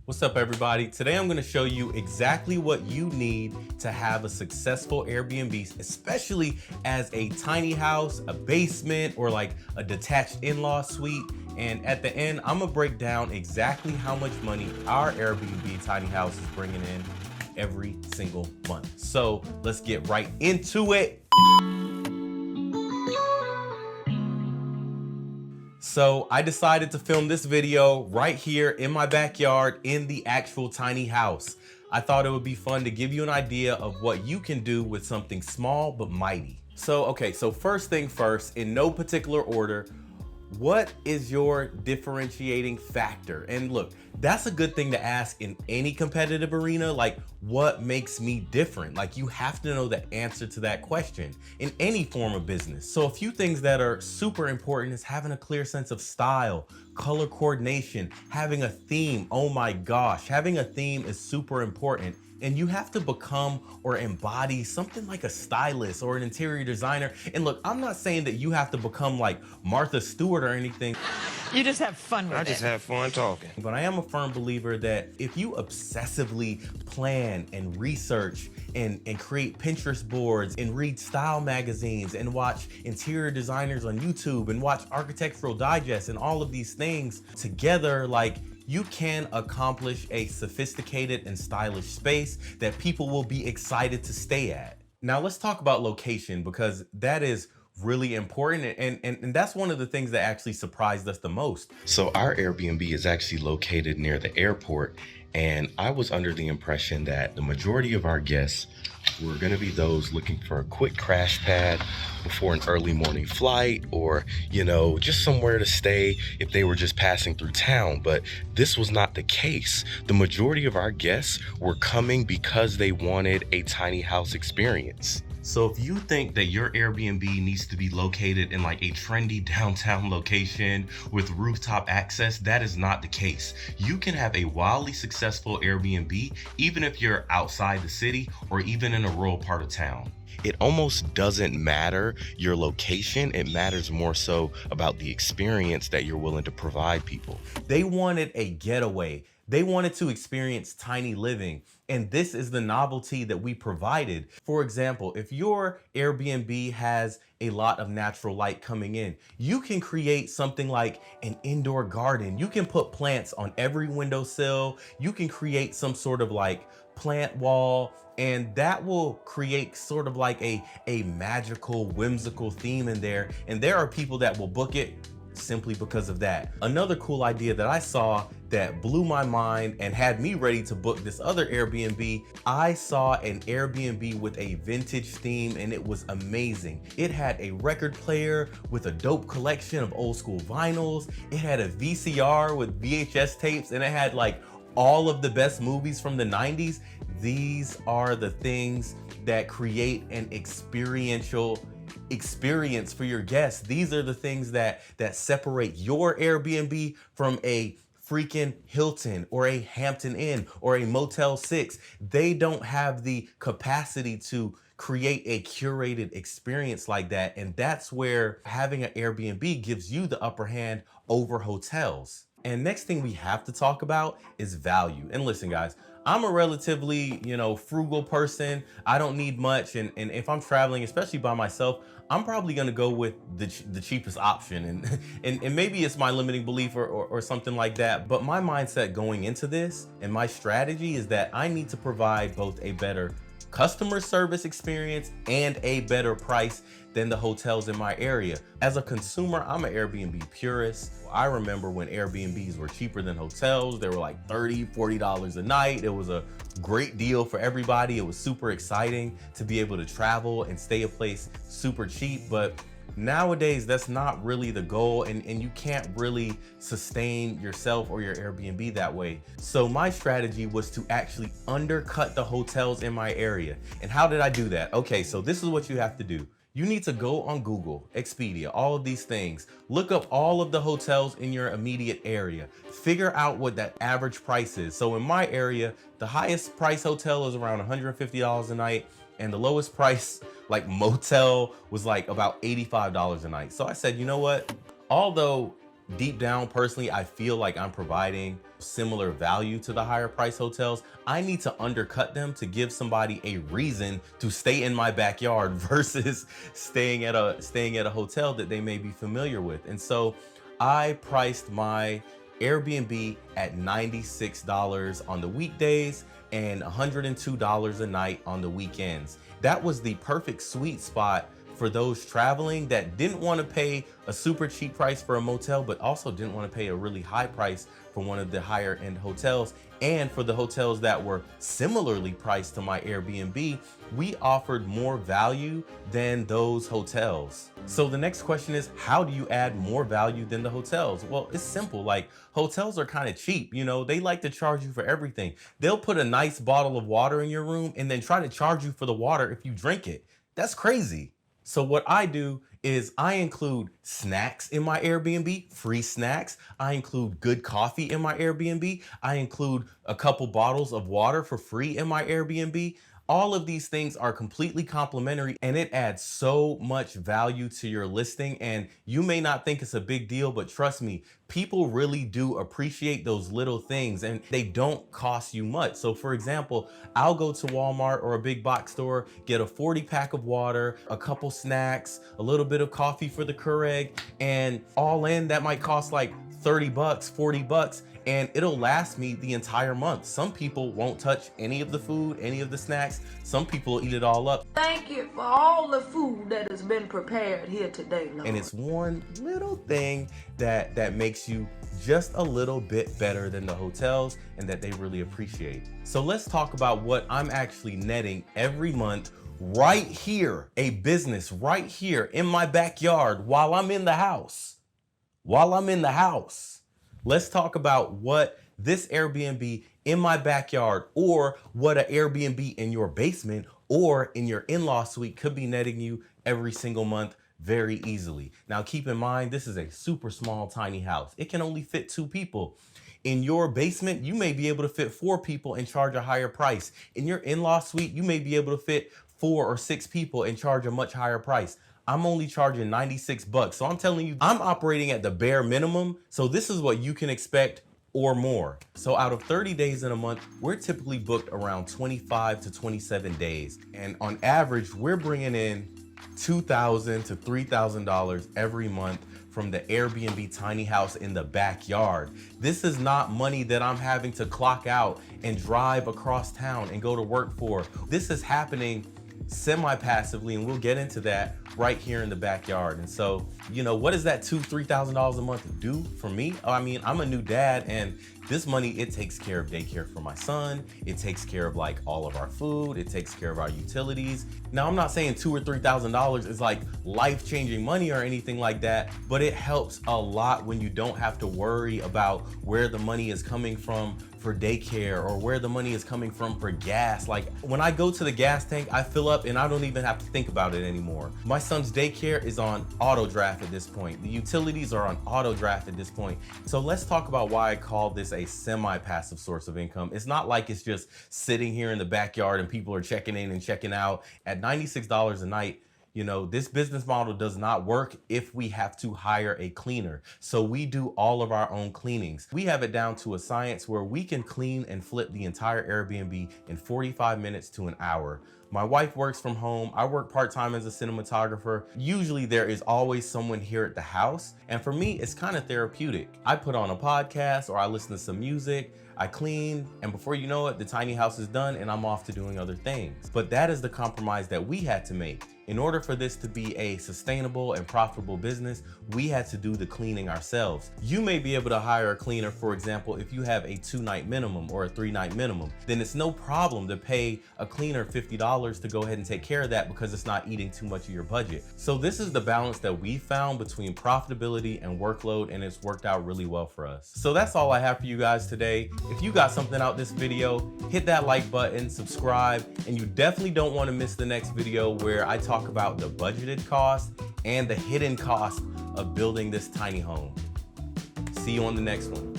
What's up, everybody? Today I'm going to show you exactly what you need to have a successful Airbnb, especially as a tiny house, a basement, or like a detached in-law suite. And at the end, I'm going to break down exactly how much money our Airbnb tiny house is bringing in every single month. So let's get right into it. So I decided to film this video right here in my backyard in the actual tiny house. I thought it would be fun to give you an idea of what you can do with something small but mighty. So first thing first, in no particular order, what is your differentiating factor? And look, that's a good thing to ask in any competitive arena. Like, what makes me different? Like, you have to know the answer to that question in any form of business. So a few things that are super important is having a clear sense of style, color coordination, having a theme. Oh my gosh, having a theme is super important. And you have to become or embody something like a stylist or an interior designer. And look, I'm not saying that you have to become like Martha Stewart or anything. You just have fun with it. I just have fun talking. But I am a firm believer that if you obsessively plan and research and create Pinterest boards and read style magazines and watch interior designers on YouTube and watch architectural digests and all of these things together, like, you can accomplish a sophisticated and stylish space that people will be excited to stay at. Now let's talk about location, because that is really important, and that's one of the things that actually surprised us the most. So our Airbnb is actually located near the airport, and I was under the impression that the majority of our guests were going to be those looking for a quick crash pad before an early morning flight, or, you know, just somewhere to stay if they were just passing through town. But this was not the case. The majority of our guests were coming because they wanted a tiny house experience. So if you think that your Airbnb needs to be located in like a trendy downtown location with rooftop access, that is not the case. You can have a wildly successful Airbnb even if you're outside the city or even in a rural part of town. It almost doesn't matter your location. It matters more so about the experience that you're willing to provide people. They wanted a getaway. They wanted to experience tiny living, and this is the novelty that we provided. For example, if your Airbnb has a lot of natural light coming in, you can create something like an indoor garden. You can put plants on every windowsill. You can create some sort of like plant wall, and that will create sort of like a magical, whimsical theme in there. And there are people that will book it simply because of that. Another cool idea that I saw that blew my mind and had me ready to book this other Airbnb, I saw an Airbnb with a vintage theme, and it was amazing. It had a record player with a dope collection of old school vinyls. It had a VCR with VHS tapes, and it had like all of the best movies from the 90s. These are the things that create an experiential experience for your guests. These are the things that separate your Airbnb from a freaking Hilton or a Hampton Inn or a Motel 6. They don't have the capacity to create a curated experience like that. And that's where having an Airbnb gives you the upper hand over hotels. And next thing we have to talk about is value. And listen, guys, I'm a relatively, frugal person. I don't need much. And if I'm traveling, especially by myself, I'm probably gonna go with the cheapest option. And maybe it's my limiting belief or something like that. But my mindset going into this and my strategy is that I need to provide both a better customer service experience and a better price than the hotels in my area. As a consumer, I'm an Airbnb purist. I remember when Airbnbs were cheaper than hotels. They were like $30, $40 a night. It was a great deal for everybody. It was super exciting to be able to travel and stay a place super cheap. But nowadays, that's not really the goal, and you can't really sustain yourself or your Airbnb that way. So my strategy was to actually undercut the hotels in my area. And how did I do that? Okay, so this is what you have to do. You need to go on Google, Expedia, all of these things. Look up all of the hotels in your immediate area. Figure out what that average price is. So in my area, the highest price hotel is around $150 a night, and the lowest price like motel was like about $85 a night. So I said, you know what? Although deep down, personally, I feel like I'm providing similar value to the higher price hotels. I need to undercut them to give somebody a reason to stay in my backyard versus staying at a hotel that they may be familiar with. And so I priced my Airbnb at $96 on the weekdays and $102 a night on the weekends. That was the perfect sweet spot for those traveling that didn't want to pay a super cheap price for a motel, but also didn't want to pay a really high price for one of the higher end hotels. And for the hotels that were similarly priced to my Airbnb, we offered more value than those hotels. So the next question is, how do you add more value than the hotels? Well, it's simple. Like, hotels are kind of cheap. You know, they like to charge you for everything. They'll put a nice bottle of water in your room and then try to charge you for the water if you drink it. That's crazy. So what I do is I include snacks in my Airbnb, free snacks. I include good coffee in my Airbnb. I include a couple bottles of water for free in my Airbnb. All of these things are completely complimentary, and it adds so much value to your listing. And you may not think it's a big deal, but trust me, people really do appreciate those little things, and they don't cost you much. So for example, I'll go to Walmart or a big box store, get a 40 pack of water, a couple snacks, a little bit of coffee for the Keurig, and all in that might cost like 30 bucks, 40 bucks. And it'll last me the entire month. Some people won't touch any of the food, any of the snacks. Some people eat it all up. Thank you for all the food that has been prepared here today, Lord. And it's one little thing that makes you just a little bit better than the hotels, and that they really appreciate. So let's talk about what I'm actually netting every month right here, a business right here in my backyard while I'm in the house. Let's talk about what this Airbnb in my backyard, or what an Airbnb in your basement or in your in-law suite could be netting you every single month very easily. Now, keep in mind, this is a super small, tiny house. It can only fit 2 people. In your basement, you may be able to fit 4 people and charge a higher price. In your in-law suite, you may be able to fit 4 or 6 people and charge a much higher price. I'm only charging 96 bucks. So I'm telling you, I'm operating at the bare minimum. So this is what you can expect or more. So out of 30 days in a month, we're typically booked around 25 to 27 days. And on average, we're bringing in $2,000 to $3,000 every month from the Airbnb tiny house in the backyard. This is not money that I'm having to clock out and drive across town and go to work for. This is happening semi-passively, and we'll get into that right here in the backyard. And so, you know, what does that $2,000-$3,000 a month do for me? I mean, I'm a new dad, and this money, it takes care of daycare for my son. It takes care of like all of our food. It takes care of our utilities. Now, I'm not saying $2,000 or $3,000 is like life-changing money or anything like that, but it helps a lot when you don't have to worry about where the money is coming from for daycare, or where the money is coming from for gas. Like, when I go to the gas tank, I fill up and I don't even have to think about it anymore. My son's daycare is on auto draft at this point. The utilities are on auto draft at this point. So let's talk about why I call this a semi-passive source of income. It's not like it's just sitting here in the backyard and people are checking in and checking out. At $96 a night, you know, this business model does not work if we have to hire a cleaner. So we do all of our own cleanings. We have it down to a science where we can clean and flip the entire Airbnb in 45 minutes to an hour. My wife works from home. I work part-time as a cinematographer. Usually there is always someone here at the house. And for me, it's kind of therapeutic. I put on a podcast or I listen to some music, I clean, and before you know it, the tiny house is done and I'm off to doing other things. But that is the compromise that we had to make. In order for this to be a sustainable and profitable business, we had to do the cleaning ourselves. You may be able to hire a cleaner, for example, if you have a 2-night minimum or a 3-night minimum, then it's no problem to pay a cleaner $50 to go ahead and take care of that because it's not eating too much of your budget. So this is the balance that we found between profitability and workload, and it's worked out really well for us. So that's all I have for you guys today. If you got something out this video, hit that like button, subscribe, and you definitely don't want to miss the next video where I talk about the budgeted cost and the hidden cost of building this tiny home. See you on the next one.